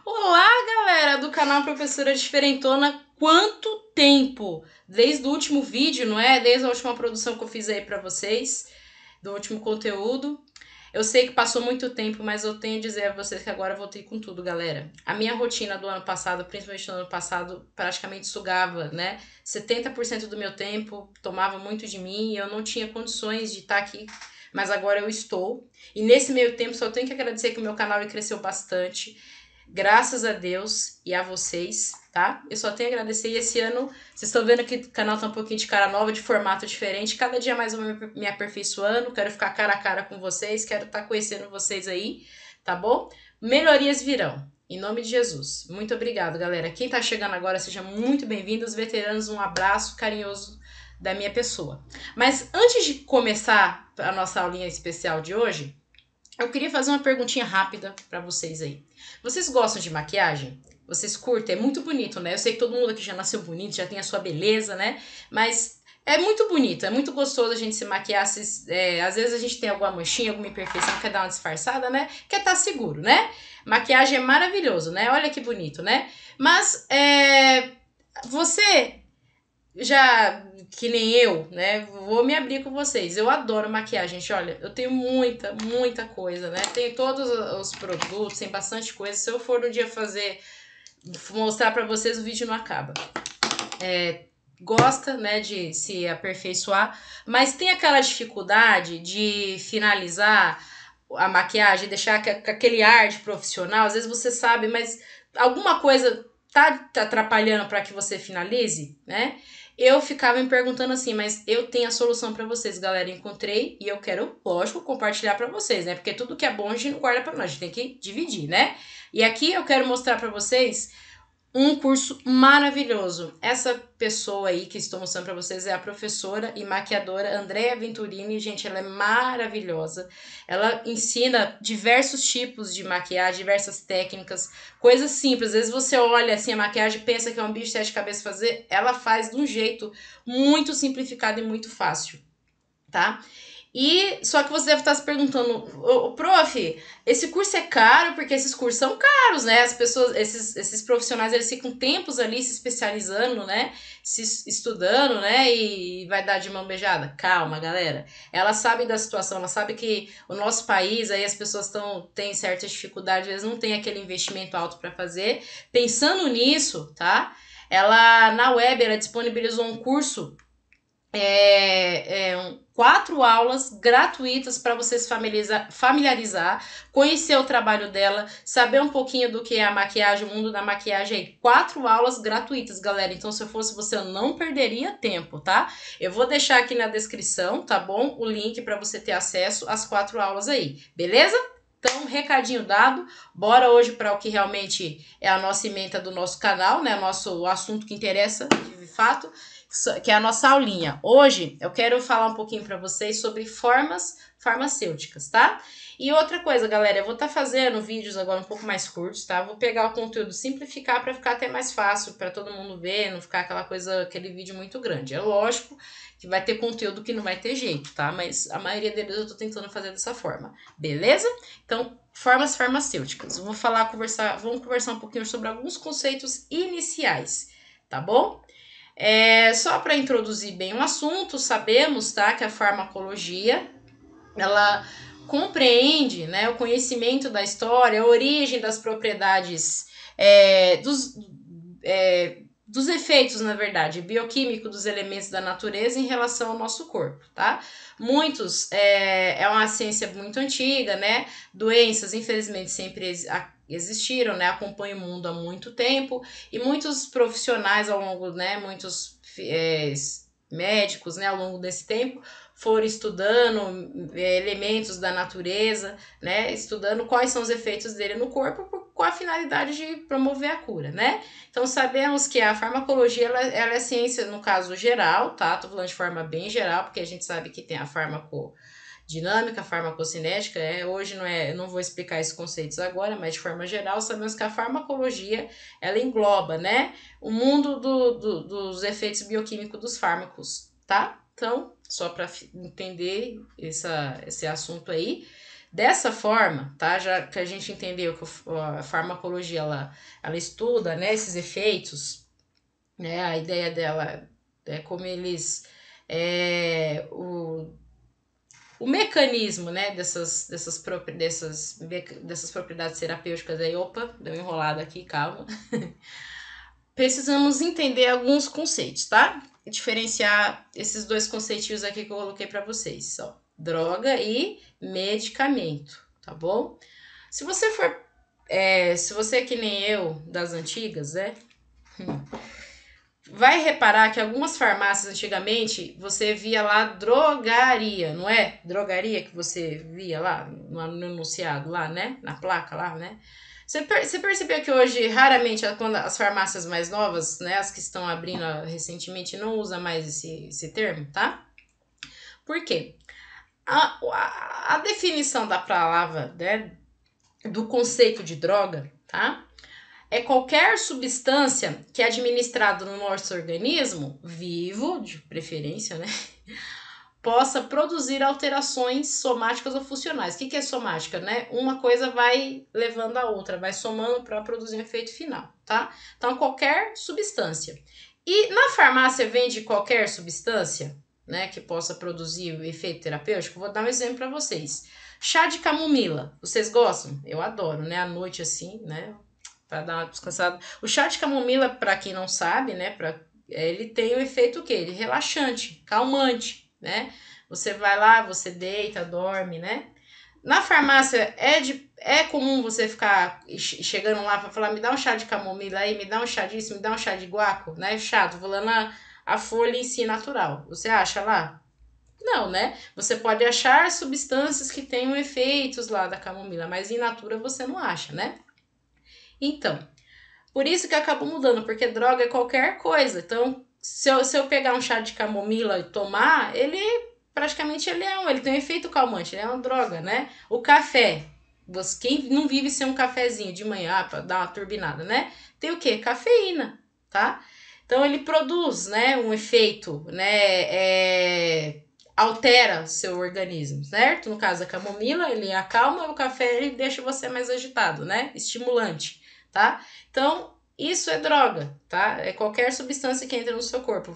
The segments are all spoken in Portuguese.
Olá, galera do canal Professora Diferentona. Quanto tempo? Desde o último vídeo, não é? Desde a última produção que eu fiz aí pra vocês, do último conteúdo. Eu sei que passou muito tempo, mas eu tenho a dizer a vocês que agora eu voltei com tudo, galera. A minha rotina do ano passado, principalmente no ano passado, praticamente sugava, né? 70% do meu tempo, tomava muito de mim e eu não tinha condições de estar aqui, mas agora eu estou. E nesse meio tempo só tenho que agradecer que o meu canal cresceu bastante. Graças a Deus e a vocês, tá? Eu só tenho a agradecer. E esse ano, vocês estão vendo que o canal tá um pouquinho de cara nova, de formato diferente. Cada dia mais eu vou me aperfeiçoando. Quero ficar cara a cara com vocês. Quero estar conhecendo vocês aí, tá bom? Melhorias virão. Em nome de Jesus. Muito obrigado, galera. Quem tá chegando agora, seja muito bem-vindo. Os veteranos, um abraço carinhoso da minha pessoa. Mas antes de começar a nossa aulinha especial de hoje, eu queria fazer uma perguntinha rápida para vocês aí. Vocês gostam de maquiagem? Vocês curtem? É muito bonito, né? Eu sei que todo mundo aqui já nasceu bonito, já tem a sua beleza, né? Mas é muito bonito, é muito gostoso a gente se maquiar. Às vezes a gente tem alguma manchinha, alguma imperfeição, quer dar uma disfarçada, né? Quer estar seguro, né? Maquiagem é maravilhoso, né? Olha que bonito, né? Mas você já que nem eu, né? Vou me abrir com vocês. Eu adoro maquiagem, gente. Olha, eu tenho muita coisa, né? Tenho todos os produtos, tem bastante coisa. Se eu for um dia mostrar pra vocês, o vídeo não acaba. Gosta, né, de se aperfeiçoar, mas tem aquela dificuldade de finalizar a maquiagem, deixar com aquele ar de profissional. Às vezes você sabe, mas alguma coisa tá atrapalhando para que você finalize, né? Eu ficava me perguntando assim, mas eu tenho a solução para vocês, galera. Encontrei e eu quero, lógico, compartilhar para vocês, né? Porque tudo que é bom a gente não guarda para nós, a gente tem que dividir, né? E aqui eu quero mostrar para vocês um curso maravilhoso. Essa pessoa aí que estou mostrando para vocês é a professora e maquiadora Andrea Venturini. Gente, ela é maravilhosa. Ela ensina diversos tipos de maquiagem, diversas técnicas, coisas simples. Às vezes você olha assim a maquiagem e pensa que é um bicho de sete cabeças fazer. Ela faz de um jeito muito simplificado e muito fácil, tá? E só que você deve estar se perguntando, prof, esse curso é caro? Porque esses cursos são caros, né? As pessoas, esses profissionais, eles ficam tempos ali se especializando, né? Se estudando, né? E vai dar de mão beijada. Calma, galera. Ela sabe da situação, ela sabe que o nosso país, aí as pessoas têm certa dificuldade, às vezes não tem aquele investimento alto para fazer. Pensando nisso, tá? Ela, na web, ela disponibilizou um curso 4 aulas gratuitas para vocês familiarizar, conhecer o trabalho dela, saber um pouquinho do que é a maquiagem, o mundo da maquiagem. 4 aulas gratuitas, galera. Então, se eu fosse você, eu não perderia tempo, tá? Eu vou deixar aqui na descrição, tá bom? O link para você ter acesso às 4 aulas aí, beleza? Então, recadinho dado, bora hoje para o que realmente é a nossa ementa do nosso canal, né? O assunto que interessa, de fato, que é a nossa aulinha. Hoje eu quero falar um pouquinho para vocês sobre formas farmacêuticas, tá? E outra coisa, galera, eu vou estar fazendo vídeos agora um pouco mais curtos, tá? Vou pegar o conteúdo, simplificar para ficar até mais fácil para todo mundo ver, não ficar aquele vídeo muito grande. É lógico que vai ter conteúdo que não vai ter jeito, tá? Mas a maioria deles eu tô tentando fazer dessa forma, beleza? Então, formas farmacêuticas. Vamos conversar um pouquinho sobre alguns conceitos iniciais, tá bom? Só para introduzir bem o assunto, sabemos, tá, que a farmacologia, ela compreende, né, o conhecimento da história, a origem das propriedades dos efeitos, na verdade, bioquímico dos elementos da natureza em relação ao nosso corpo, tá? É uma ciência muito antiga, né? Doenças, infelizmente, sempre existiram, né? Acompanham o mundo há muito tempo e muitos profissionais ao longo, né? Muitos médicos, né? Ao longo desse tempo foram estudando elementos da natureza, né? Estudando quais são os efeitos dele no corpo com a finalidade de promover a cura, né? Então sabemos que a farmacologia ela é ciência, no caso geral, tá? Tô falando de forma bem geral, porque a gente sabe que tem a farmacodinâmica, a farmacocinética, hoje eu não vou explicar esses conceitos agora, mas de forma geral sabemos que a farmacologia ela engloba, né, o mundo dos efeitos bioquímicos dos fármacos, tá? Então, só para entender esse assunto aí. Dessa forma, tá? Já que a gente entendeu que a farmacologia ela estuda, né, esses efeitos, né? A ideia dela é como eles o mecanismo, né, dessas propriedades terapêuticas aí. Opa, deu uma enrolada aqui, calma. Precisamos entender alguns conceitos, tá? Diferenciar esses dois conceitinhos aqui que eu coloquei para vocês, ó. Droga e medicamento, tá bom? Se você for, se você é que nem eu, das antigas, né? Vai reparar que algumas farmácias antigamente você via lá drogaria, não é? Drogaria que você via lá no anunciado lá, né? Na placa lá, né? Você percebeu que hoje, raramente, quando as farmácias mais novas, né, as que estão abrindo recentemente, não usa mais esse termo, tá? Por quê? A definição da palavra, né, do conceito de droga, tá? É qualquer substância que é administrada no nosso organismo, vivo, de preferência, né? Possa produzir alterações somáticas ou funcionais. O que é somática, né? Uma coisa vai levando a outra, vai somando para produzir um efeito final, tá? Então, qualquer substância. E na farmácia vende qualquer substância, né, que possa produzir efeito terapêutico. Vou dar um exemplo para vocês. Chá de camomila, vocês gostam? Eu adoro, né? À noite assim, né? Para dar uma descansada. O chá de camomila, para quem não sabe, né, ele tem o efeito o quê? Ele relaxante, calmante, né? Você vai lá, você deita, dorme, né? Na farmácia é comum você ficar chegando lá para falar, me dá um chá de camomila aí, me dá um chá disso, me dá um chá de guaco, né? Chá, tô falando a folha em si natural. Você acha lá? Não, né? Você pode achar substâncias que tenham efeitos lá da camomila, mas in natura você não acha, né? Então, por isso que acabou mudando, porque droga é qualquer coisa. Então, se eu pegar um chá de camomila e tomar, ele praticamente ele tem um efeito calmante, ele é uma droga, né? O café, quem não vive sem um cafezinho de manhã para dar uma turbinada, né? Tem o quê? Cafeína, tá? Então ele produz, né, um efeito, né, altera seu organismo, certo? No caso da camomila, ele acalma, o café ele deixa você mais agitado, né? Estimulante, tá? Então, isso é droga, tá? É qualquer substância que entra no seu corpo.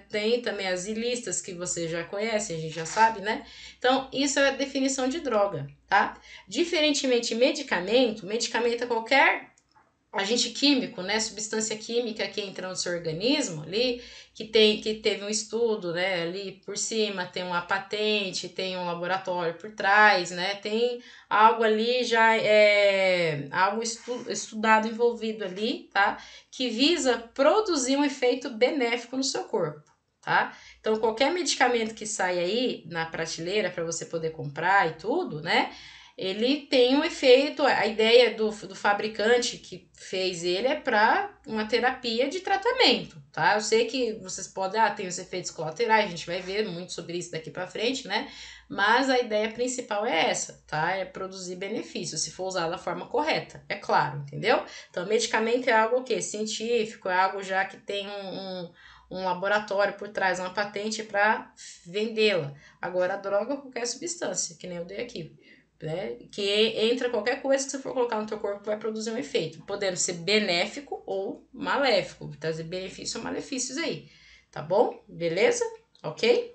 Tem também as ilícitas que você já conhece, a gente já sabe, né? Então, isso é a definição de droga, tá? Diferentemente, medicamento é qualquer agente químico, né, substância química que entra no seu organismo ali, que teve um estudo, né, ali por cima, tem uma patente, tem um laboratório por trás, né, tem algo ali já algo estudado envolvido ali, tá, que visa produzir um efeito benéfico no seu corpo, tá? Então qualquer medicamento que sai aí na prateleira para você poder comprar e tudo, né, ele tem um efeito, a ideia do fabricante que fez ele é para uma terapia de tratamento, tá? Eu sei que vocês podem, tem os efeitos colaterais, a gente vai ver muito sobre isso daqui para frente, né? Mas a ideia principal é essa, tá? É produzir benefícios, se for usado da forma correta, é claro, entendeu? Então, medicamento é algo o quê? Científico, é algo já que tem um laboratório por trás, uma patente para vendê-la. Agora, a droga é qualquer substância, que nem eu dei aqui, né? Que entra qualquer coisa que você for colocar no teu corpo vai produzir um efeito, podendo ser benéfico ou maléfico, trazer benefícios ou malefícios aí, tá bom? Beleza? Ok?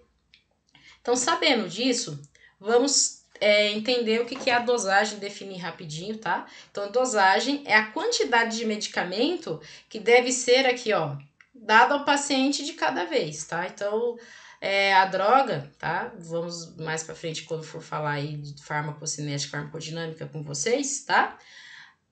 Então, sabendo disso, vamos entender o que é a dosagem, definir rapidinho, tá? Então, a dosagem é a quantidade de medicamento que deve ser aqui, ó, dado ao paciente de cada vez, tá? Então, a droga, tá? Vamos mais para frente quando for falar aí de farmacocinética, farmacodinâmica com vocês, tá?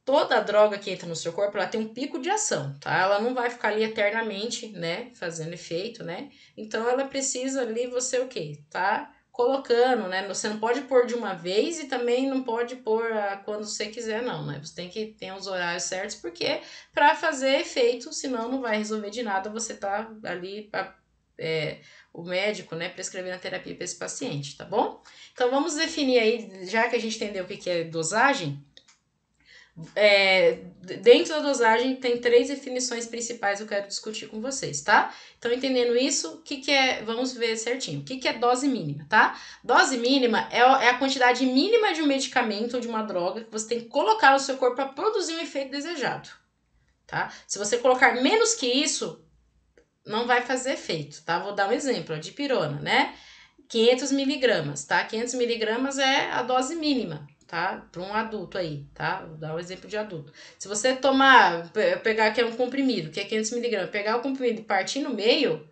Toda droga que entra no seu corpo, ela tem um pico de ação, tá? Ela não vai ficar ali eternamente, né, fazendo efeito, né? Então, ela precisa ali, você o quê? Tá colocando, né? Você não pode pôr de uma vez e também não pode pôr quando você quiser, não, né? Você tem que ter os horários certos, porque para fazer efeito, senão não vai resolver de nada, você tá ali o médico, né, prescrevendo a terapia para esse paciente, tá bom? Então, vamos definir aí, já que a gente entendeu o que é dosagem, Dentro da dosagem tem 3 definições principais que eu quero discutir com vocês, tá? Então, entendendo isso, o que é, vamos ver certinho, o que é dose mínima, tá? Dose mínima é a quantidade mínima de um medicamento ou de uma droga que você tem que colocar no seu corpo para produzir um efeito desejado, tá? Se você colocar menos que isso, não vai fazer efeito, tá? Vou dar um exemplo, a dipirona, né? 500 miligramas, tá? 500 miligramas é a dose mínima, tá? Para um adulto aí, tá? Vou dar um exemplo de adulto. Se você pegar aqui um comprimido, que é 500 miligramas, pegar o comprimido e partir no meio,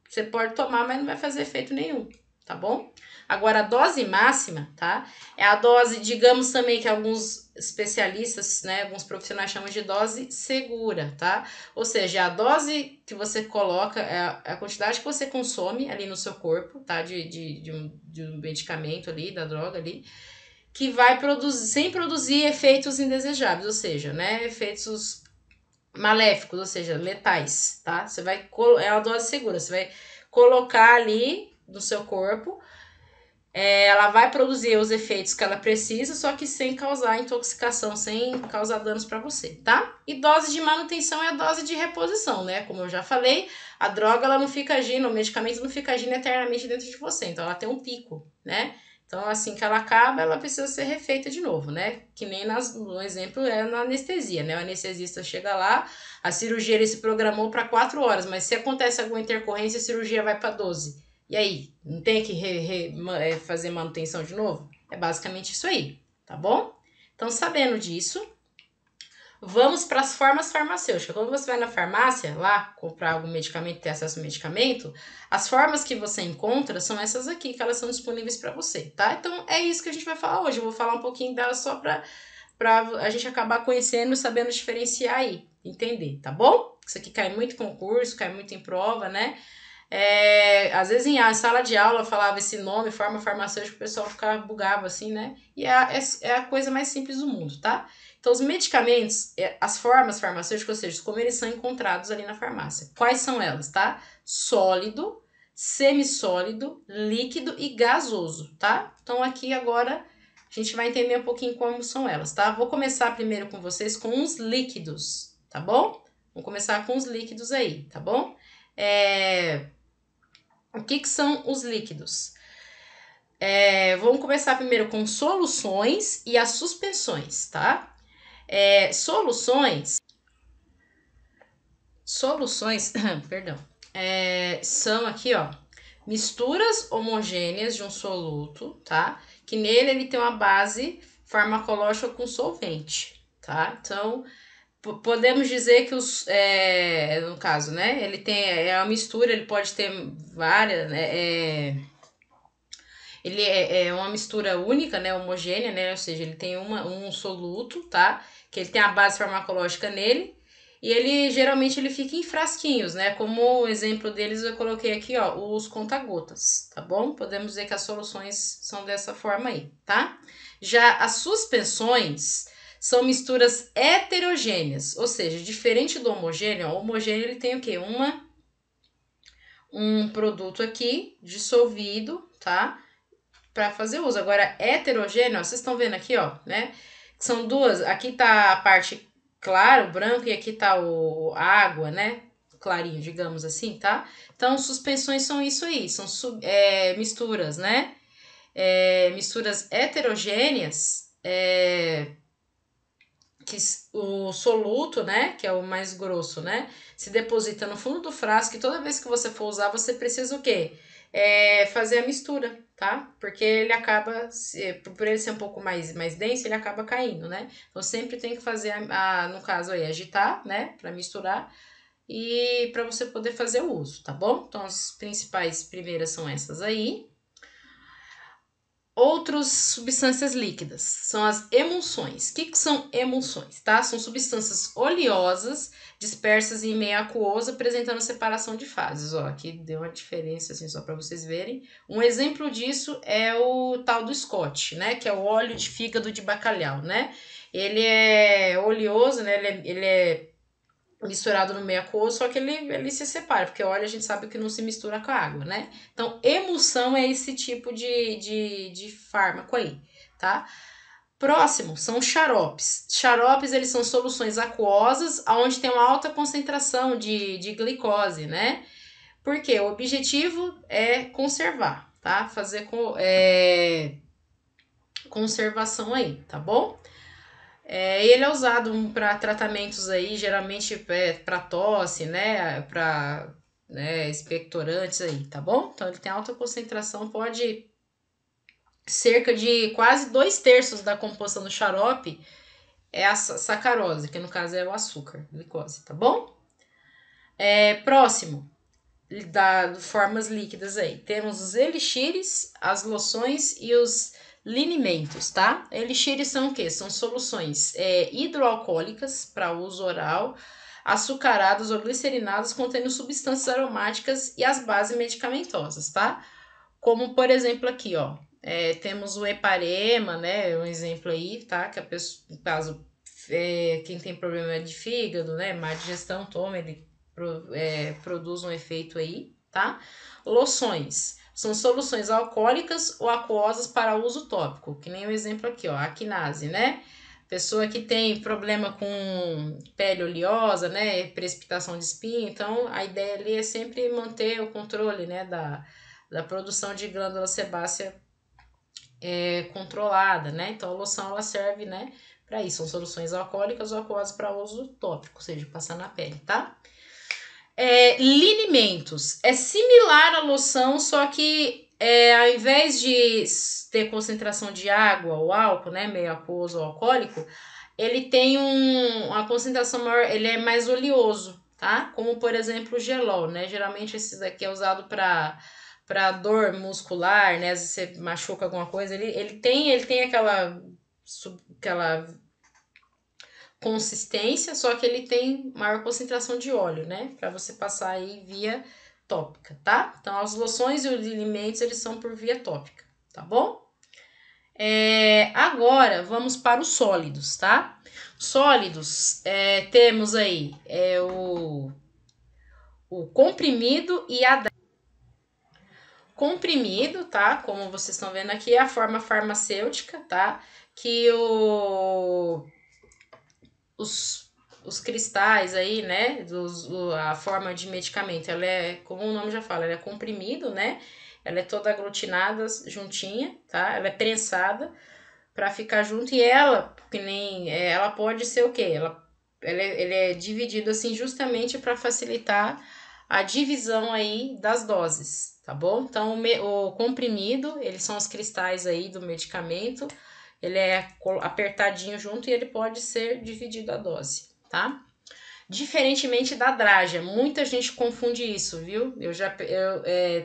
você pode tomar, mas não vai fazer efeito nenhum, tá bom? Agora, a dose máxima, tá? É a dose, digamos também que alguns especialistas, né, alguns profissionais chamam de dose segura, tá? Ou seja, a dose que você coloca, é a quantidade que você consome ali no seu corpo, tá? De um medicamento ali, da droga ali, que vai produzir, sem produzir efeitos indesejáveis, ou seja, né, efeitos maléficos, ou seja, letais, tá? Você vai, é uma dose segura, você vai colocar ali no seu corpo, ela vai produzir os efeitos que ela precisa, só que sem causar intoxicação, sem causar danos para você, tá? E dose de manutenção é a dose de reposição, né? Como eu já falei, a droga ela não fica agindo, o medicamento não fica agindo eternamente dentro de você, então ela tem um pico, né? Então, assim que ela acaba, ela precisa ser refeita de novo, né? Que nem no exemplo é na anestesia, né? O anestesista chega lá, a cirurgia ele se programou para 4 horas, mas se acontece alguma intercorrência, a cirurgia vai para 12. E aí, não tem que fazer manutenção de novo? É basicamente isso aí, tá bom? Então, sabendo disso, vamos para as formas farmacêuticas. Quando você vai na farmácia, lá, comprar algum medicamento, ter acesso ao medicamento, as formas que você encontra são essas aqui, que elas são disponíveis para você, tá? Então, é isso que a gente vai falar hoje. Eu vou falar um pouquinho delas só para a gente acabar conhecendo e sabendo diferenciar aí, entender, tá bom? Isso aqui cai muito em concurso, cai muito em prova, né? Às vezes em sala de aula eu falava esse nome, forma farmacêutica, o pessoal ficava bugava assim, né? E é a coisa mais simples do mundo, tá? Então, os medicamentos, as formas farmacêuticas, ou seja, como eles são encontrados ali na farmácia. Quais são elas, tá? Sólido, semissólido, líquido e gasoso, tá? Então, aqui agora a gente vai entender um pouquinho como são elas, tá? Vou começar primeiro com vocês com os líquidos, tá bom? Vamos começar com os líquidos aí, tá bom? O que são os líquidos? Vamos começar primeiro com soluções e as suspensões, tá? Soluções, perdão, são aqui, ó, misturas homogêneas de um soluto, tá? Que nele ele tem uma base farmacológica com solvente, tá? Então, podemos dizer que no caso, né, ele tem uma mistura, ele pode ter várias, né, ele é uma mistura única, né, homogênea, né, ou seja, ele tem um soluto, tá, que ele tem a base farmacológica nele, e ele geralmente ele fica em frasquinhos, né, como exemplo deles eu coloquei aqui, ó, os conta-gotas, tá bom? Podemos dizer que as soluções são dessa forma aí, tá? Já as suspensões são misturas heterogêneas, ou seja, diferente do homogêneo, o homogêneo ele tem o quê? Um produto aqui dissolvido, tá? Para fazer uso. Agora, heterogêneo, ó, vocês estão vendo aqui, ó, né? São duas, aqui tá a parte clara, o branco, e aqui tá a água, né? Clarinho, digamos assim, tá? Então, suspensões são isso aí, são misturas, né? Misturas heterogêneas, que o soluto, né, que é o mais grosso, né, se deposita no fundo do frasco e toda vez que você for usar, você precisa o quê? Fazer a mistura, tá? Porque ele acaba, por ele ser um pouco mais denso, ele acaba caindo, né? Então, sempre tem que fazer, no caso aí, agitar, né, para misturar e para você poder fazer o uso, tá bom? Então, as principais primeiras são essas aí. Outras substâncias líquidas são as emulsões. O que são emulsões, tá? São substâncias oleosas dispersas em meio aquoso, apresentando separação de fases. Ó, aqui deu uma diferença, assim, só para vocês verem. Um exemplo disso é o tal do Scott, né? Que é o óleo de fígado de bacalhau, né? Ele é oleoso, né? Ele é misturado no meio aquoso, só que ele se separa, porque óleo a gente sabe que não se mistura com a água, né? Então, emulsão é esse tipo de fármaco aí, tá? Próximo são xaropes. Xaropes, eles são soluções aquosas, onde tem uma alta concentração de glicose, né? Porque o objetivo é conservar, tá? Fazer conservação aí, tá bom? Ele é usado para tratamentos aí, geralmente para tosse, né? Para expectorantes aí, tá bom? Então ele tem alta concentração, pode cerca de quase 2/3 da composição do xarope é a sacarose, que no caso é o açúcar, glicose, tá bom? Próximo, formas líquidas aí. Temos os elixires, as loções e os linimentos, tá? Elixires são o quê? São soluções hidroalcoólicas para uso oral, açucaradas ou glicerinadas contendo substâncias aromáticas e as bases medicamentosas, tá? Como, por exemplo, aqui, ó. Temos o heparema, né? Um exemplo aí, tá? Que a pessoa, no caso, quem tem problema de fígado, né? Má digestão, toma, ele produz um efeito aí, tá? Loções. São soluções alcoólicas ou aquosas para uso tópico, que nem o exemplo aqui, ó, a quinase, né? Pessoa que tem problema com pele oleosa, né? Precipitação de espinha, então a ideia ali é sempre manter o controle, né? Da produção de glândula sebácea controlada, né? Então a loção ela serve, né? Para isso, são soluções alcoólicas ou aquosas para uso tópico, ou seja, passar na pele, tá? Linimentos. É similar à loção, só que ao invés de ter concentração de água ou álcool, né, meio aquoso ou alcoólico, ele tem uma concentração maior, ele é mais oleoso, tá? Como, por exemplo, o gelol, né? Geralmente esse daqui é usado para dor muscular, né? Se você machuca alguma coisa, ele tem aquela consistência, só que ele tem maior concentração de óleo, né? Para você passar aí via tópica, tá? Então, as loções e os linimentos, eles são por via tópica, tá bom? Agora, vamos para os sólidos, tá? Sólidos, temos aí o comprimido e a comprimido, tá? Como vocês estão vendo aqui, é a forma farmacêutica, tá? Que os cristais aí, né, a forma de medicamento, ela é, como o nome já fala, ela é comprimido, né, ela é toda aglutinada, juntinha, tá, ela é prensada para ficar junto e ela, que nem, ela pode ser o quê? Ele é dividido assim justamente para facilitar a divisão aí das doses, tá bom? Então, o comprimido, eles são os cristais aí do medicamento, ele é apertadinho junto e ele pode ser dividido a dose, tá? Diferentemente da drágia, muita gente confunde isso, viu?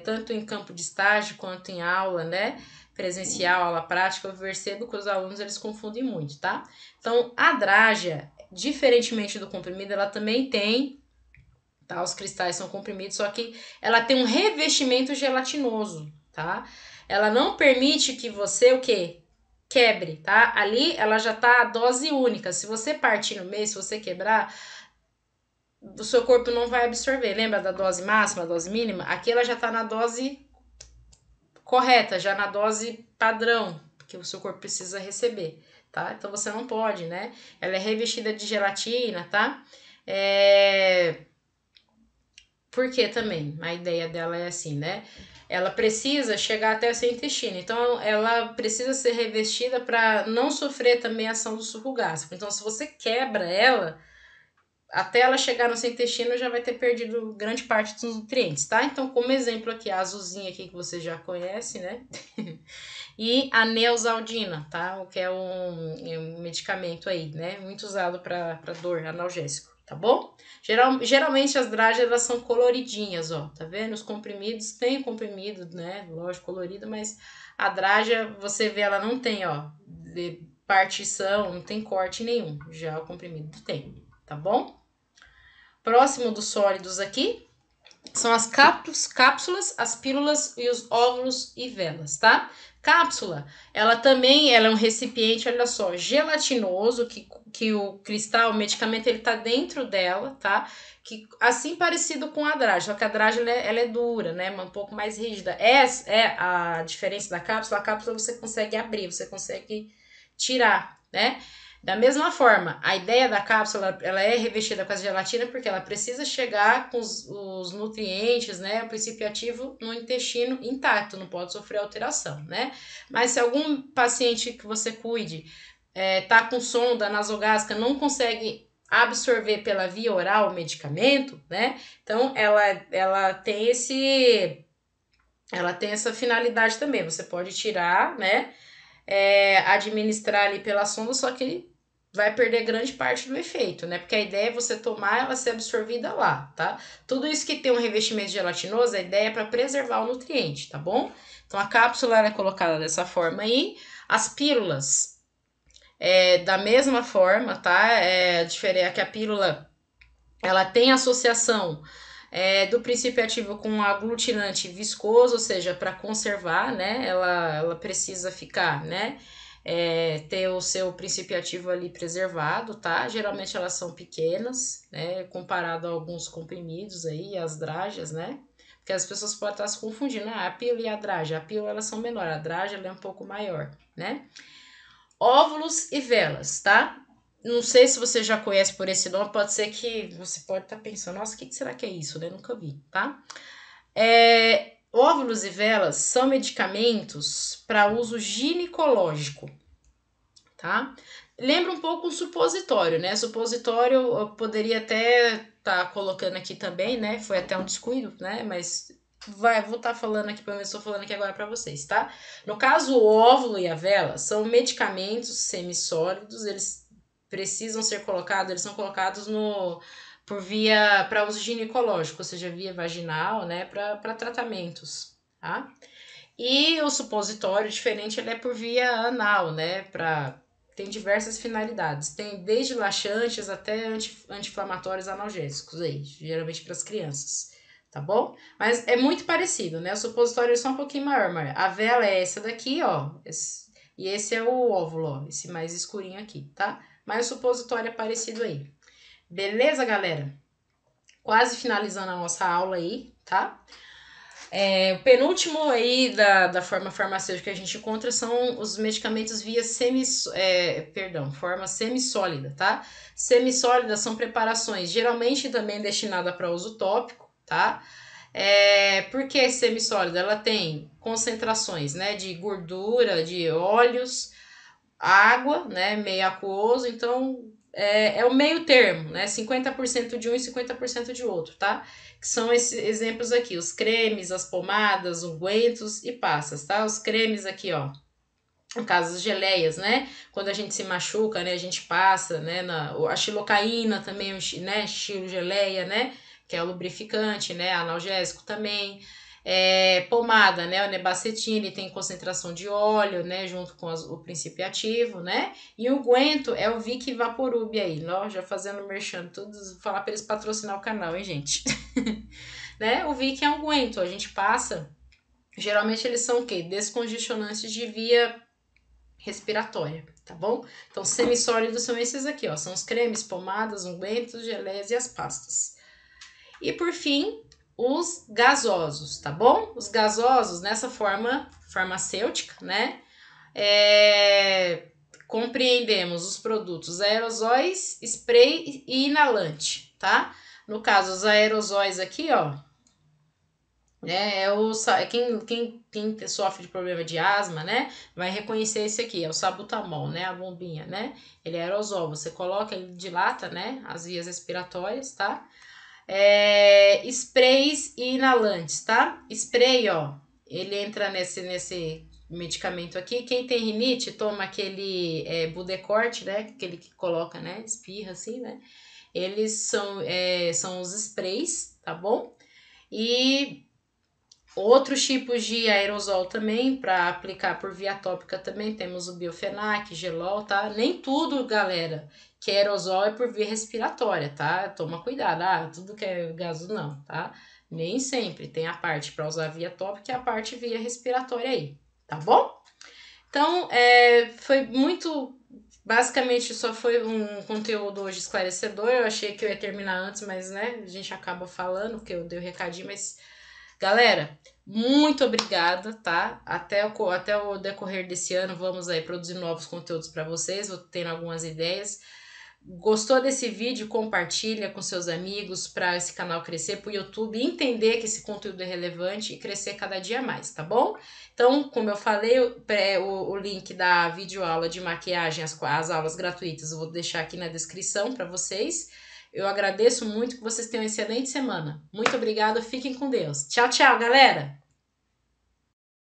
Tanto em campo de estágio quanto em aula, né? Presencial, aula prática, eu percebo que os alunos eles confundem muito, tá? Então, a drágia, diferentemente do comprimido, ela também tem, tá? Os cristais são comprimidos, só que ela tem um revestimento gelatinoso, tá? Ela não permite que você, o quê? Quebre, tá? Ali ela já tá a dose única. Se você partir no meio, se você quebrar, o seu corpo não vai absorver. Lembra da dose máxima, dose mínima? Aqui ela já tá na dose correta, já na dose padrão que o seu corpo precisa receber, tá? Então você não pode, né? Ela é revestida de gelatina, tá? Por que também? A ideia dela é assim, né? Ela precisa chegar até o seu intestino. Então, ela precisa ser revestida para não sofrer também a ação do suco gástrico. Então, se você quebra ela, até ela chegar no seu intestino, já vai ter perdido grande parte dos nutrientes, tá? Então, como exemplo aqui, a azulzinha aqui que você já conhece, né? E a neosaldina, tá? O que é um medicamento aí, né? Muito usado para dor, analgésico, tá bom? Geralmente as drágeas elas são coloridinhas, ó, tá vendo? Os comprimidos tem comprimido, né? Lógico, colorido, mas a drágia, você vê, ela não tem, ó, de partição, não tem corte nenhum. Já o comprimido tem, tá bom? Próximo dos sólidos aqui são as cápsulas, as pílulas e os óvulos e velas, tá? Cápsula, ela é um recipiente, olha só, gelatinoso, que o cristal, o medicamento, ele tá dentro dela, tá? Que, assim parecido com a drágia, só que a drágia ela é dura, né? Um pouco mais rígida. É a diferença da cápsula. A cápsula você consegue abrir, você consegue tirar, né? Da mesma forma, a ideia da cápsula, ela é revestida com a gelatina porque ela precisa chegar com os nutrientes, né, o princípio ativo no intestino intacto, não pode sofrer alteração, né? Mas se algum paciente que você cuide tá com sonda nasogástrica, não consegue absorver pela via oral o medicamento, né? Então ela tem essa finalidade também. Você pode tirar, né? Administrar ali pela sonda, só que ele vai perder grande parte do efeito, né? Porque a ideia é você tomar ela ser absorvida lá, tá? Tudo isso que tem um revestimento gelatinoso, a ideia é para preservar o nutriente, tá bom? Então a cápsula é colocada dessa forma aí. As pílulas da mesma forma, tá? Diferente que a pílula ela tem associação do princípio ativo com aglutinante viscoso, ou seja, para conservar, né? Ela precisa ficar, né? Ter o seu princípio ativo ali preservado, tá? Geralmente elas são pequenas, né? Comparado a alguns comprimidos aí, as drágeas, né? Porque as pessoas podem estar se confundindo, a pílula e a drágea. A pílula elas são menores, a drágea ela é um pouco maior, né? Óvulos e velas, tá? Não sei se você já conhece por esse nome, pode ser que você pode estar pensando, nossa, o que será que é isso, né? Nunca vi, tá? Óvulos e velas são medicamentos para uso ginecológico, tá? Lembra um pouco o supositório, né? Supositório eu poderia até estar colocando aqui também, né? Foi até um descuido, né? Mas vou estar falando aqui, pelo menos estou falando aqui agora para vocês, tá? No caso, o óvulo e a vela são medicamentos semissólidos, eles precisam ser colocados, eles são colocados por via para uso ginecológico, ou seja, via vaginal, né? Para tratamentos, tá? E o supositório diferente, ele é por via anal, né? Tem diversas finalidades. Tem desde laxantes até anti-inflamatórios analgésicos aí, geralmente para as crianças, tá bom? Mas é muito parecido, né? O supositório é só um pouquinho maior, mas a vela é essa daqui, ó. E esse é o óvulo, ó. Esse mais escurinho aqui, tá? Mas o supositório é parecido aí. Beleza, galera? Quase finalizando a nossa aula aí, tá? O penúltimo aí da forma farmacêutica que a gente encontra são os medicamentos via forma semissólida, tá? Semissólidas são preparações geralmente também destinadas para uso tópico, tá? Por que semissólida? Ela tem concentrações, né, de gordura, de óleos, água, né, meio aquoso, então é o meio termo, né, 50% de um e 50% de outro, tá? Que são esses exemplos aqui, os cremes, as pomadas, ungüentos e pastas, tá? Os cremes aqui, ó, no caso as geleias, né? Quando a gente se machuca, né, a gente passa, né, a xilocaína também, né, estilo geleia, né, que é o lubrificante, né, analgésico também. Pomada, né, o nebacetim, ele tem concentração de óleo, né, junto com o princípio ativo, né, e o unguento é o Vick Vaporub aí, ó, já fazendo merchan, vou falar para eles patrocinar o canal, hein, gente. Né, o Vick é um unguento, a gente passa, geralmente eles são o quê? Descongestionantes de via respiratória, tá bom? Então, semissólidos são esses aqui, ó, são os cremes, pomadas, ungüentos, geleias e as pastas. E por fim, os gasosos, tá bom? Os gasosos, nessa forma farmacêutica, né? Compreendemos os produtos aerosóis, spray e inalante, tá? No caso, os aerosóis aqui, ó, quem sofre de problema de asma, né, vai reconhecer esse aqui, é o sabutamol, né, a bombinha, né, ele é aerosol, você coloca, ele dilata, né, as vias respiratórias, tá? Sprays e inalantes, tá? Spray, ó, ele entra nesse medicamento aqui. Quem tem rinite, toma aquele Budecorte, né? Aquele que coloca, né? Espirra assim, né? Eles são os sprays, tá bom? E outros tipos de aerosol também, para aplicar por via tópica também, temos o Biofenac, Gelol, tá? Nem tudo, galera, que é aerosol é por via respiratória, tá? Toma cuidado, tudo que é gaso não, tá? Nem sempre tem a parte para usar via tópica e a parte via respiratória aí, tá bom? Então, foi muito... Basicamente, só foi um conteúdo hoje esclarecedor. Eu achei que eu ia terminar antes, mas, né, a gente acaba falando, que eu dei o recadinho, mas Galera, muito obrigada, tá? Até o decorrer desse ano, vamos aí produzir novos conteúdos para vocês, vou tendo algumas ideias. Gostou desse vídeo? Compartilha com seus amigos para esse canal crescer, para o YouTube entender que esse conteúdo é relevante e crescer cada dia mais, tá bom? Então, como eu falei, o link da videoaula de maquiagem, as aulas gratuitas, eu vou deixar aqui na descrição para vocês. Eu agradeço muito, que vocês tenham uma excelente semana. Muito obrigada, fiquem com Deus. Tchau, tchau, galera!